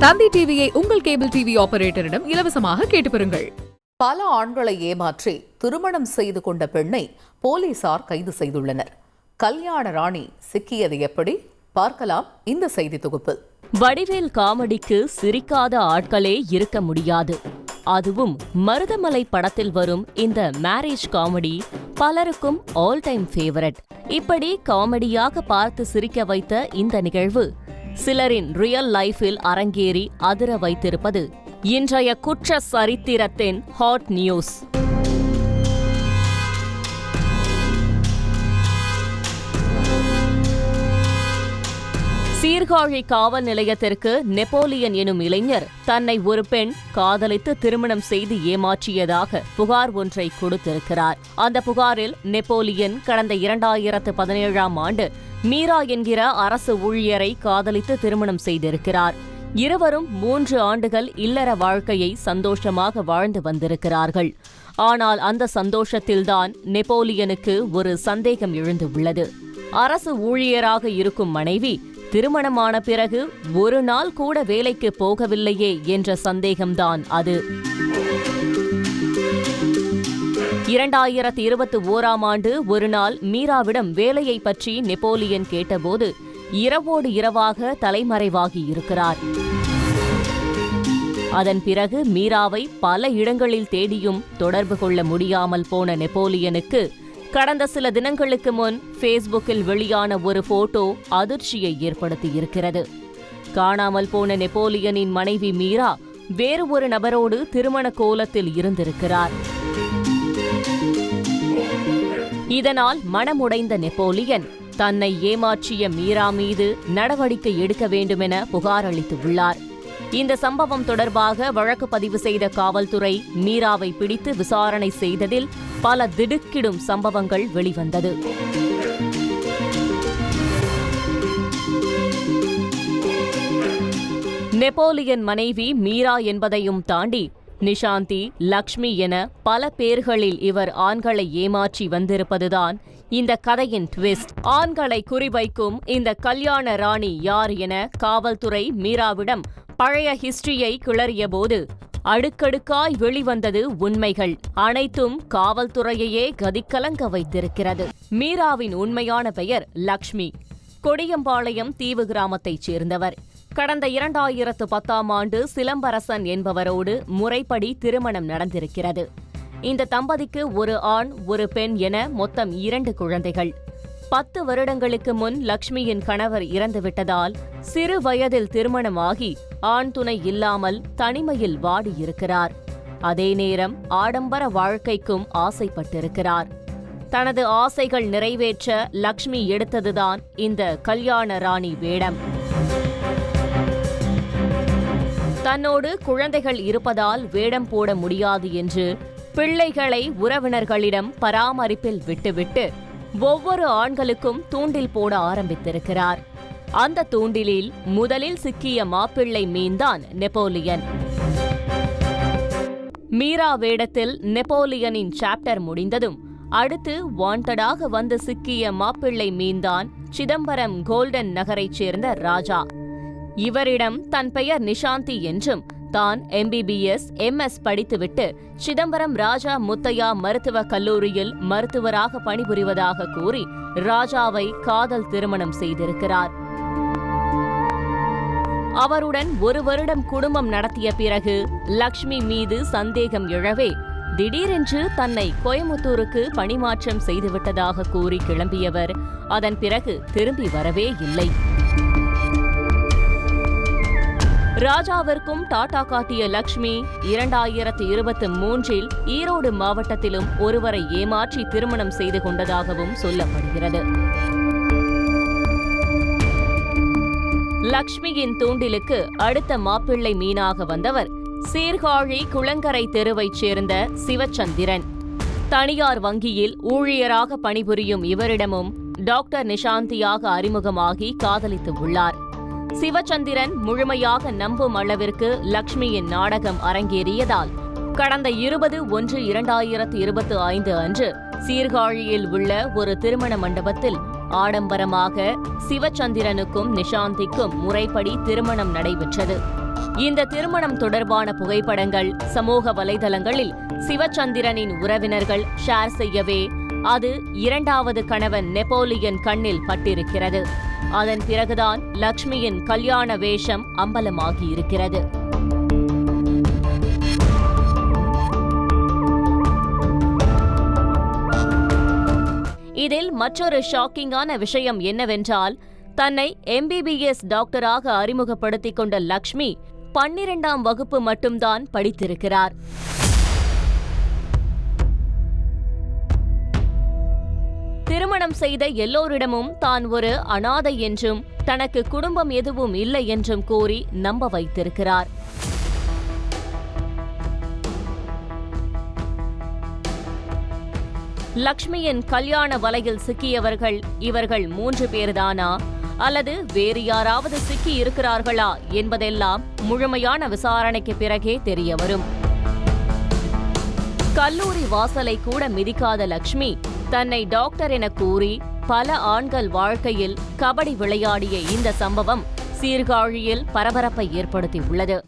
தந்தி டிவியை உங்கள் cable TV ஆபரேட்டரிடம் இலவசமாக கேட்டு பெறுங்கள். பல ஆண்களை ஏமாற்றி திருமணம் செய்து கொண்ட பெண்ணை போலீசார் கைது செய்துள்ளனர். கல்யாண ராணி சிக்கியது எப்படி பார்க்கலாம் இந்த செய்தி தொகுப்பில். வடிவேல் காமெடிக்கு சிரிக்காத ஆட்களே இருக்க முடியாது. அதுவும் மருதமலை படத்தில் வரும் இந்த மேரேஜ் காமெடி பலருக்கும் ஆல் டைம் ஃபேவரட். இப்படி காமெடியாக பார்த்து சிரிக்க வைத்த இந்த நிகழ்வு சிலரின் ரியல் லைஃபில் அரங்கேறி அதிர வைத்திருப்பது இன்றைய குற்ற சரித்திரத்தின் ஹாட் நியூஸ். சீர்காழி காவல் நிலையத்திற்கு நெப்போலியன் எனும் இளைஞர் தன்னை ஒரு பெண் காதலித்து திருமணம் செய்து ஏமாற்றியதாக புகார் ஒன்றை கொடுத்திருக்கிறார். அந்த புகாரில் நெப்போலியன் கடந்த 2017ஆம் ஆண்டு மீரா என்கிற அரசு ஊழியரை காதலித்து திருமணம் செய்திருக்கிறார். இருவரும் 3 ஆண்டுகள் இல்லற வாழ்க்கையை சந்தோஷமாக வாழ்ந்து வந்திருக்கிறார்கள். ஆனால் அந்த சந்தோஷத்தில்தான் நெப்போலியனுக்கு ஒரு சந்தேகம் எழுந்துள்ளது. அரசு ஊழியராக இருக்கும் மனைவி திருமணமான பிறகு ஒரு நாள் கூட வேலைக்கு போகவில்லையே என்ற சந்தேகம்தான் அது. 2021ஆம் ஆண்டு ஒரு நாள் மீராவிடம் வேலையை பற்றி நெப்போலியன் கேட்டபோது இரவோடு இரவாக தலைமறைவாகி இருக்கிறார். அதன் பிறகு மீராவை பல இடங்களில் தேடியும் தொடர்பு கொள்ள முடியாமல் போன நெப்போலியனுக்கு கடந்த சில தினங்களுக்கு முன் ஃபேஸ்புக்கில் வெளியான ஒரு போட்டோ அதிர்ச்சியை ஏற்படுத்தியிருக்கிறது. காணாமல் போன நெப்போலியனின் மனைவி மீரா வேறு ஒரு நபரோடு திருமண கோலத்தில் இருந்திருக்கிறார். இதனால் மனமுடைந்த நெப்போலியன் தன்னை ஏமாற்றிய மீரா மீது நடவடிக்கை எடுக்க வேண்டுமென புகார் அளித்துள்ளார். இந்த சம்பவம் தொடர்பாக வழக்கு பதிவு செய்த காவல்துறை மீராவை பிடித்து விசாரணை செய்ததில் பல திடுக்கிடும் சம்பவங்கள் வெளிவந்தது. நெப்போலியன் மனைவி மீரா என்பதையும் தாண்டி நிஷாந்தி, லக்ஷ்மி என பல பேர்களில் இவர் ஆண்களை ஏமாற்றி வந்திருப்பதுதான் இந்த கதையின் ட்விஸ்ட். ஆண்களை குறிவைக்கும் இந்த கல்யாண ராணி யார் என காவல்துறை மீராவிடம் பழைய ஹிஸ்டரியை கிளறியபோது அடுக்கடுக்காய் வெளிவந்தது உண்மைகள். அனைத்தும் காவல்துறையையே கதிகலங்க வைத்திருக்கிறது. மீராவின் உண்மையான பெயர் லக்ஷ்மி. கொடியம்பாளையம் தீவு கிராமத்தைச் சேர்ந்தவர். கடந்த 2010ஆம் ஆண்டு சிலம்பரசன் என்பவரோடு முறைப்படி திருமணம் நடந்திருக்கிறது. இந்த தம்பதிக்கு ஒரு ஆண் ஒரு பெண் என மொத்தம் 2 குழந்தைகள். 10 வருடங்களுக்கு முன் லக்ஷ்மியின் கணவர் இறந்துவிட்டதால் சிறு வயதில் திருமணமாகி ஆண் துணை இல்லாமல் தனிமையில் வாடியிருக்கிறார். அதே நேரம் ஆடம்பர வாழ்க்கைக்கும் ஆசைப்பட்டிருக்கிறார். தனது ஆசைகள் நிறைவேற்ற லக்ஷ்மி எடுத்ததுதான் இந்த கல்யாண ராணி வேடம். தன்னோடு குழந்தைகள் இருப்பதால் வேடம் போட முடியாது என்று பிள்ளைகளை உறவினர்களிடம் பராமரிப்பில் விட்டுவிட்டு ஒவ்வொரு ஆண்களுக்கும் தூண்டில் போட ஆரம்பித்திருக்கிறார். அந்த தூண்டிலில் முதலில் சிக்கிய மாப்பிள்ளை மீன்தான் நெப்போலியன். மீரா வேடத்தில் நெப்போலியனின் சாப்டர் முடிந்ததும் அடுத்து வாண்டடாக வந்து சிக்கிய மாப்பிள்ளை மீன்தான் சிதம்பரம் கோல்டன் நகரைச் சேர்ந்த ராஜா. இவரிடம் தன் பெயர் நிஷாந்தி என்றும் தான் MBBS MS படித்துவிட்டு சிதம்பரம் ராஜா முத்தையா மருத்துவக் கல்லூரியில் மருத்துவராக பணிபுரிவதாக கூறி ராஜாவை காதல் திருமணம் செய்திருக்கிறார். அவருடன் 1 வருடம் குடும்பம் நடத்திய பிறகு லக்ஷ்மி மீது சந்தேகம் எழவே திடீரென்று தன்னை கோயமுத்தூருக்கு பணிமாற்றம் செய்துவிட்டதாக கூறி கிளம்பியவர் அதன் பிறகு திரும்பி வரவே இல்லை. ராஜாவிற்கும் டாடா காட்டிய லக்ஷ்மி 2023இல் ஈரோடு மாவட்டத்திலும் ஒருவரை ஏமாற்றி திருமணம் செய்து கொண்டதாகவும் சொல்லப்படுகிறது. லக்ஷ்மியின் தூண்டிலுக்கு அடுத்த மாப்பிள்ளை மீனாக வந்தவர் சீர்காழி குளங்கரை தெருவைச் சேர்ந்த சிவச்சந்திரன். தனியார் வங்கியில் ஊழியராக பணிபுரியும் இவரிடமும் டாக்டர் நிஷாந்தியாக அறிமுகமாகி காதலித்து உள்ளார். சிவச்சந்திரன் முழுமையாக நம்பும் அளவிற்கு லக்ஷ்மியின் நாடகம் அரங்கேறியதால் கடந்த 20/1/2025 அன்று சீர்காழியில் உள்ள ஒரு திருமண மண்டபத்தில் ஆடம்பரமாக சிவச்சந்திரனுக்கும் நிஷாந்திக்கும் முறைப்படி திருமணம் நடைபெற்றது. இந்த திருமணம் தொடர்பான புகைப்படங்கள் சமூக வலைதளங்களில் சிவச்சந்திரனின் உறவினர்கள் ஷேர் செய்யவே அது இரண்டாவது கணவன் நெப்போலியன் கண்ணில் பட்டிருக்கிறது. அதன் பிறகுதான் லக்ஷ்மியின் கல்யாண வேஷம் அம்பலமாகியிருக்கிறது. இதில் மற்றொரு ஷாக்கிங்கான விஷயம் என்னவென்றால், தன்னை MBBS டாக்டராக அறிமுகப்படுத்திக் கொண்ட லக்ஷ்மி 12ஆம் வகுப்பு மட்டும்தான் படித்திருக்கிறார். திருமணம் செய்த எல்லோரிடமும் தான் ஒரு அனாதை என்றும் தனக்கு குடும்பம் எதுவும் இல்லை என்றும் கூறி நம்ப வைத்திருக்கிறார். லக்ஷ்மியின் கல்யாண வலையில் சிக்கியவர்கள் இவர்கள் 3 பேர்தானா அல்லது வேறு யாராவது சிக்கி இருக்கிறார்களா என்பதெல்லாம் முழுமையான விசாரணைக்கு பிறகே தெரியவரும். கல்லூரி வாசலை கூட மிதிக்காத லக்ஷ்மி தன்னை டாக்டர் என கூறி பல ஆண்கள் வாழ்க்கையில் கபடி விளையாடிய இந்த சம்பவம் சீர்காழியில் பரபரப்பை ஏற்படுத்தியுள்ளது.